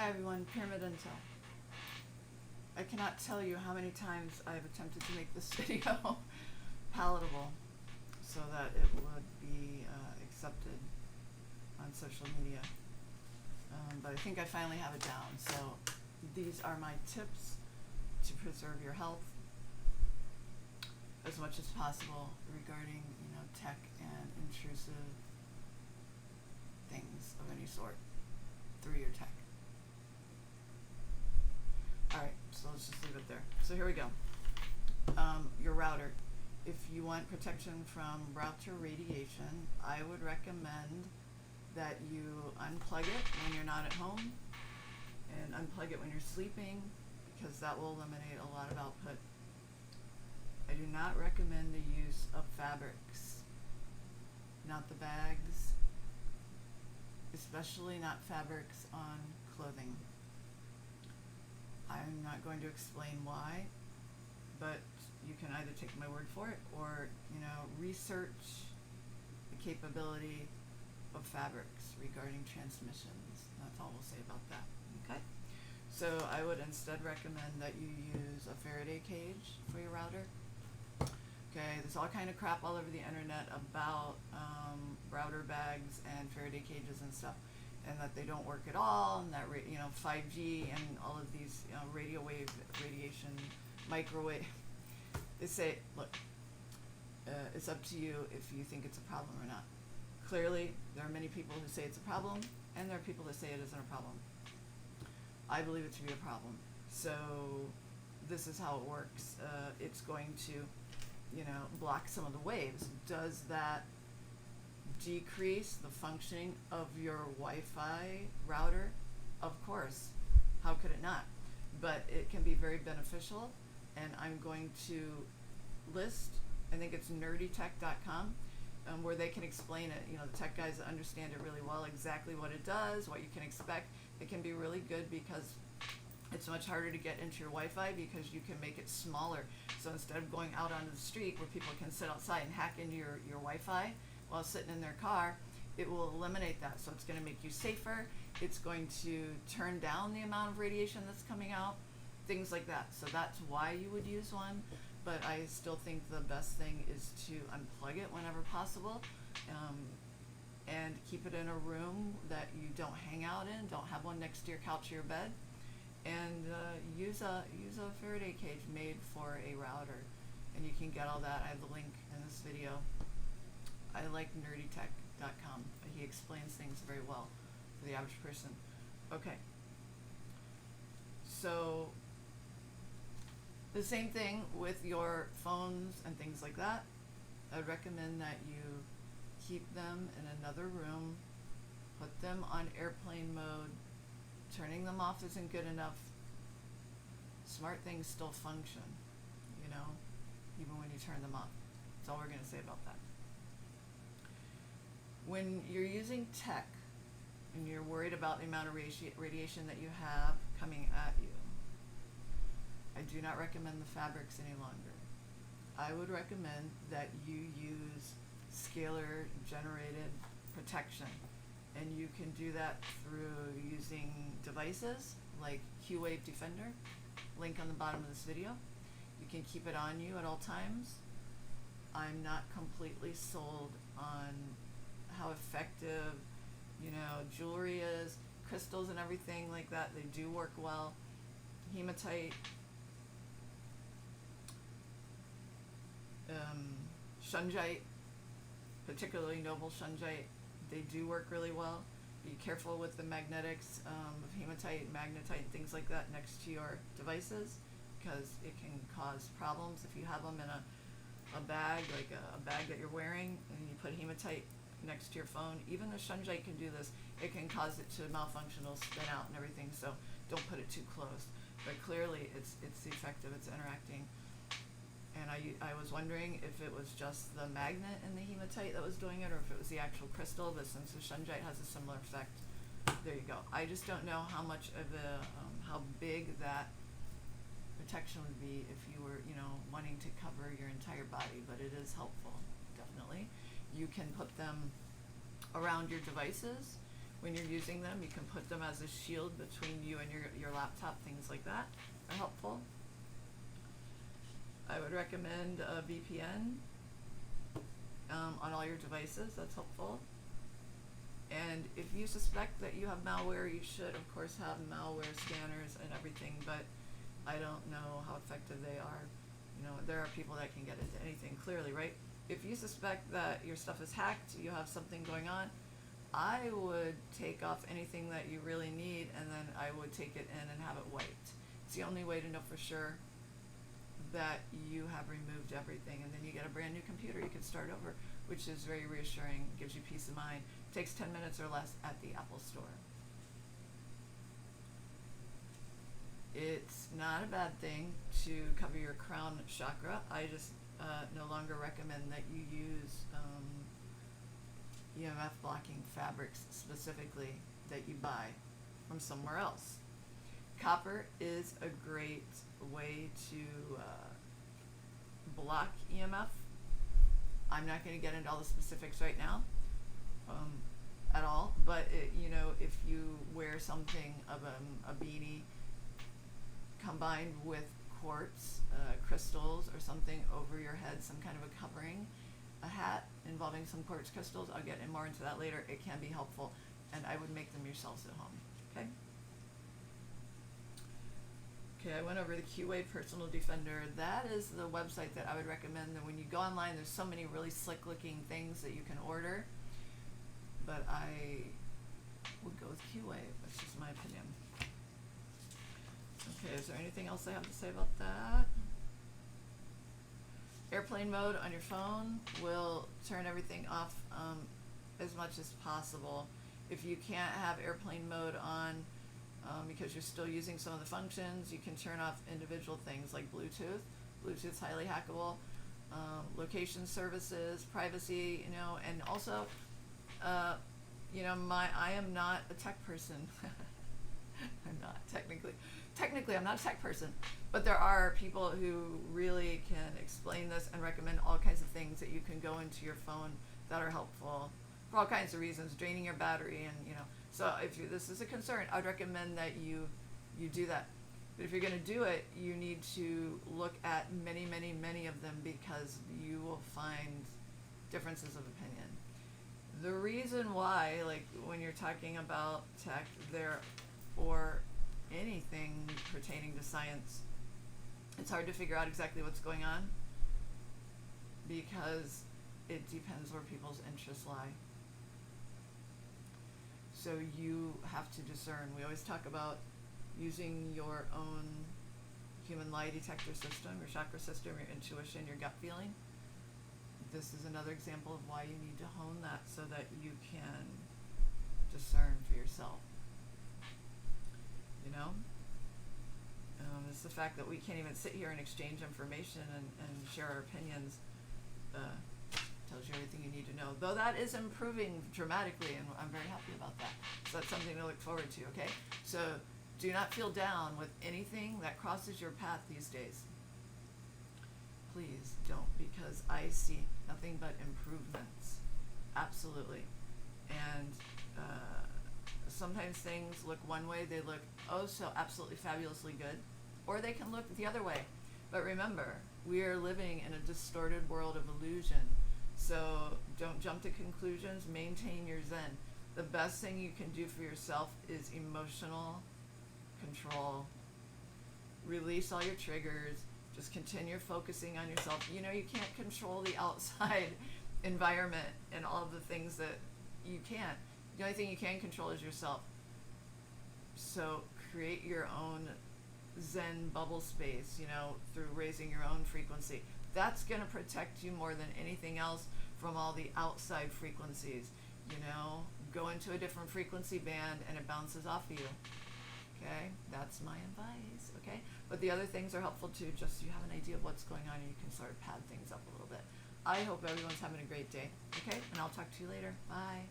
Hi everyone, Pyramid INTELL. I cannot tell you how many times I've attempted to make this video palatable so that it would be accepted on social media. But I think I finally have it down. So these are my tips to preserve your health as much as possible regarding, tech and intrusive things of any sort through your tech. Alright, so let's just leave it there. So here we go. Your router. If you want protection from router radiation, I would recommend that you unplug it when you're not at home and unplug it when you're sleeping, because that will eliminate a lot of output. I do not recommend the use of fabrics, not the bags, especially not fabrics on clothing. I'm not going to explain why, but you can either take my word for it or, research the capability of fabrics regarding transmissions. That's all we'll say about that, okay? So I would instead recommend that you use a Faraday cage for your router. Okay, there's all kind of crap all over the internet about router bags and Faraday cages and stuff, and that they don't work at all, and that 5G and all of these radio wave radiation, microwave. They say, look, it's up to you if you think it's a problem or not. Clearly, there are many people who say it's a problem, and there are people that say it isn't a problem. I believe it to be a problem. So this is how it works. It's going to, block some of the waves. Does that decrease the functioning of your Wi-Fi router? Of course. How could it not? But it can be very beneficial, and I'm going to list, I think it's nerdytech.com, where they can explain it. The tech guys understand it really well, exactly what it does, what you can expect. It can be really good because it's much harder to get into your Wi-Fi because you can make it smaller. So instead of going out onto the street where people can sit outside and hack into your Wi-Fi while sitting in their car, it will eliminate that. So it's going to make you safer. It's going to turn down the amount of radiation that's coming out, things like that. So that's why you would use one. But I still think the best thing is to unplug it whenever possible, and keep it in a room that you don't hang out in. Don't have one next to your couch or your bed. And use a Faraday cage made for a router, and you can get all that. I have the link in this video. I like nerdytech.com. He explains things very well for the average person. Okay. So the same thing with your phones and things like that. I would recommend that you keep them in another room, put them on airplane mode. Turning them off isn't good enough. Smart things still function, even when you turn them off. That's all we're going to say about that. When you're using tech and you're worried about the amount of radiation that you have coming at you, I do not recommend the fabrics any longer. I would recommend that you use scalar generated protection. And you can do that through using devices like Q-Wave Defender, link on the bottom of this video. You can keep it on you at all times. I'm not completely sold on how effective, jewelry is, crystals and everything like that. They do work well. Hematite, shungite, particularly noble shungite, they do work really well. Be careful with the magnetics of hematite, magnetite, and things like that next to your devices, because it can cause problems if you have them in a bag, like a bag that you're wearing, and you put hematite next to your phone. Even the shungite can do this. It can cause it to malfunction, it'll spin out and everything, so don't put it too close. But clearly it's effective, it's interacting. And I was wondering if it was just the magnet in the hematite that was doing it, or if it was the actual crystal, but since the shungite has a similar effect, there you go. I just don't know how much of how big that protection would be if you were, wanting to cover your entire body, but it is helpful, definitely. You can put them around your devices when you're using them. You can put them as a shield between you and your laptop. Things like that are helpful. I would recommend a VPN on all your devices. That's helpful. And if you suspect that you have malware, you should, of course, have malware scanners and everything, but I don't know how effective they are. You know, there are people that can get into anything, clearly, right? If you suspect that your stuff is hacked, you have something going on, I would take off anything that you really need, and then I would take it in and have it wiped. It's the only way to know for sure that you have removed everything, and then you get a brand new computer. You can start over, which is very reassuring, gives you peace of mind. Takes 10 minutes or less at the Apple Store. It's not a bad thing to cover your crown chakra. I just no longer recommend that you use EMF blocking fabrics specifically that you buy from somewhere else. Copper is a great way to block EMF. I'm not going to get into all the specifics right now at all, but you know, if you wear something of a beanie combined with quartz crystals or something over your head, some kind of a covering, a hat involving some quartz crystals, I'll get more into that later. It can be helpful, and I would make them yourselves at home. Okay. Okay, I went over the Q-Wave Personal Defender. That is the website that I would recommend. That when you go online, there's so many really slick-looking things that you can order, but I would go with Q-Wave. That's just my opinion. Okay, is there anything else I have to say about that? Airplane mode on your phone will turn everything off as much as possible. If you can't have airplane mode on because you're still using some of the functions, you can turn off individual things like Bluetooth. Bluetooth's highly hackable. Location services, privacy, you know, and also, you know, I am not a tech person. I'm not technically I'm not a tech person, but there are people who really can explain this and recommend all kinds of things that you can go into your phone that are helpful for all kinds of reasons, draining your battery, and you know. So if this is a concern, I would recommend that you do that. But if you're going to do it, you need to look at many of them, because you will find differences of opinion. The reason why, like when you're talking about tech there, or anything pertaining to science, it's hard to figure out exactly what's going on, because it depends where people's interests lie. So you have to discern. We always talk about using your own human lie detector system, your chakra system, your intuition, your gut feeling. This is another example of why you need to hone that, so that you can discern for yourself. You know? It's the fact that we can't even sit here and exchange information and share our opinions tells you everything you need to know. Though that is improving dramatically, and I'm very happy about that. So that's something to look forward to, okay? So do not feel down with anything that crosses your path these days. Please don't, because I see nothing but improvements. Absolutely. And sometimes things look one way, they look oh so absolutely fabulously good, or they can look the other way. But remember, we are living in a distorted world of illusion. So don't jump to conclusions, maintain your zen. The best thing you can do for yourself is emotional control. Release all your triggers. Just continue focusing on yourself. You know, you can't control the outside environment and all of the things that you can't. The only thing you can control is yourself. So create your own Zen bubble space, you know, through raising your own frequency. That's going to protect you more than anything else from all the outside frequencies. You know, go into a different frequency band and it bounces off of you. Okay, that's my advice. Okay, but the other things are helpful too, just so you have an idea of what's going on and you can sort of pad things up a little bit. I hope everyone's having a great day. Okay, and I'll talk to you later. Bye.